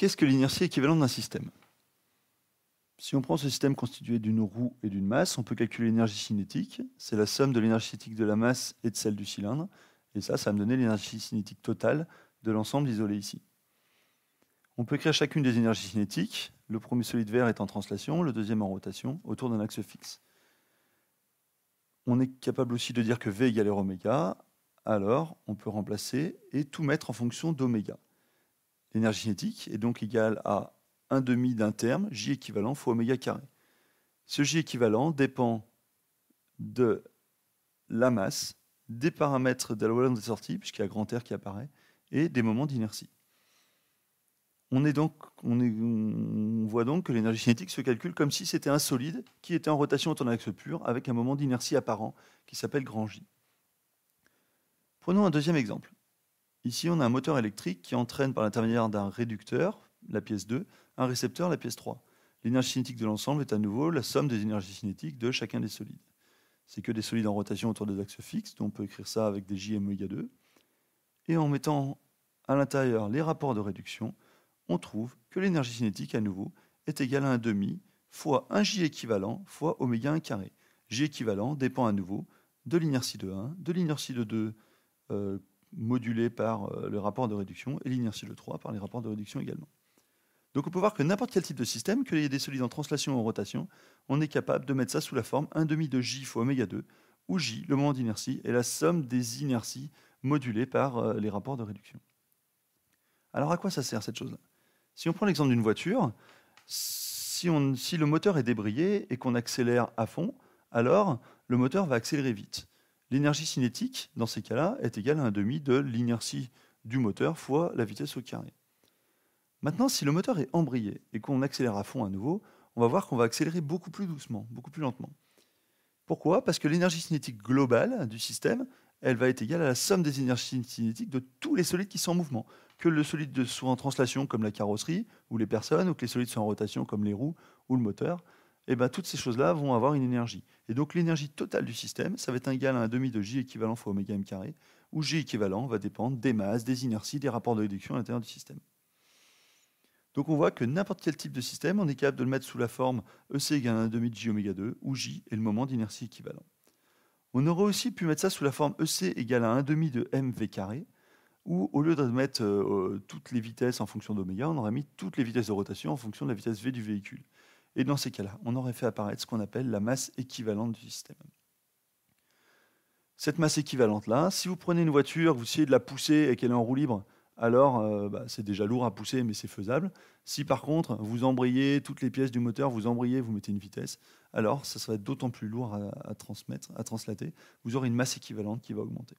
Qu'est-ce que l'inertie équivalente d'un système? Si on prend ce système constitué d'une roue et d'une masse, on peut calculer l'énergie cinétique. C'est la somme de l'énergie cinétique de la masse et de celle du cylindre. Et ça va me donner l'énergie cinétique totale de l'ensemble isolé ici. On peut écrire chacune des énergies cinétiques. Le premier solide vert est en translation, le deuxième en rotation, autour d'un axe fixe. On est capable aussi de dire que V égale R oméga. Alors, on peut remplacer et tout mettre en fonction d'oméga. L'énergie cinétique est donc égale à 1 demi d'un terme, J équivalent fois oméga carré. Ce J équivalent dépend de la masse, des paramètres de la loi de sortie, puisqu'il y a grand R qui apparaît, et des moments d'inertie. On voit donc que l'énergie cinétique se calcule comme si c'était un solide qui était en rotation autour d'un axe pur avec un moment d'inertie apparent qui s'appelle grand J. Prenons un deuxième exemple. Ici, on a un moteur électrique qui entraîne par l'intermédiaire d'un réducteur, la pièce 2, un récepteur, la pièce 3. L'énergie cinétique de l'ensemble est à nouveau la somme des énergies cinétiques de chacun des solides. C'est que des solides en rotation autour des axes fixes, donc on peut écrire ça avec des J et oméga 2. Et en mettant à l'intérieur les rapports de réduction, on trouve que l'énergie cinétique, à nouveau, est égale à 1 demi fois 1 J équivalent fois oméga 1 carré. J équivalent dépend à nouveau de l'inertie de 1, de l'inertie de 2 modulée par le rapport de réduction et l'inertie de 3 par les rapports de réduction également. Donc on peut voir que n'importe quel type de système, qu'il y ait des solides en translation ou en rotation, on est capable de mettre ça sous la forme 1 demi de J fois oméga 2, où J, le moment d'inertie, est la somme des inerties modulées par les rapports de réduction. Alors à quoi ça sert cette chose-là? Si on prend l'exemple d'une voiture, si le moteur est débrayé et qu'on accélère à fond, alors le moteur va accélérer vite. L'énergie cinétique, dans ces cas-là, est égale à 1 demi de l'inertie du moteur fois la vitesse au carré. Maintenant, si le moteur est embrayé et qu'on accélère à fond à nouveau, on va voir qu'on va accélérer beaucoup plus doucement, beaucoup plus lentement. Pourquoi? Parce que l'énergie cinétique globale du système, elle va être égale à la somme des énergies cinétiques de tous les solides qui sont en mouvement. Que le solide soit en translation comme la carrosserie ou les personnes, ou que les solides soient en rotation comme les roues ou le moteur, et bien toutes ces choses-là vont avoir une énergie. Et donc l'énergie totale du système, ça va être égal à 1 demi de J équivalent fois oméga m carré, où J équivalent va dépendre des masses, des inerties, des rapports de réduction à l'intérieur du système. Donc on voit que n'importe quel type de système, on est capable de le mettre sous la forme EC égale à 1 demi de J oméga 2, où J est le moment d'inertie équivalent. On aurait aussi pu mettre ça sous la forme EC égale à 1 demi de mv carré, où au lieu de mettre toutes les vitesses en fonction d'oméga, on aurait mis toutes les vitesses de rotation en fonction de la vitesse v du véhicule. Et dans ces cas-là, on aurait fait apparaître ce qu'on appelle la masse équivalente du système. Cette masse équivalente-là, si vous prenez une voiture, vous essayez de la pousser et qu'elle est en roue libre, alors c'est déjà lourd à pousser, mais c'est faisable. Si par contre, vous embrayez toutes les pièces du moteur, vous embrayez, vous mettez une vitesse, alors ça va être d'autant plus lourd à translater. Vous aurez une masse équivalente qui va augmenter.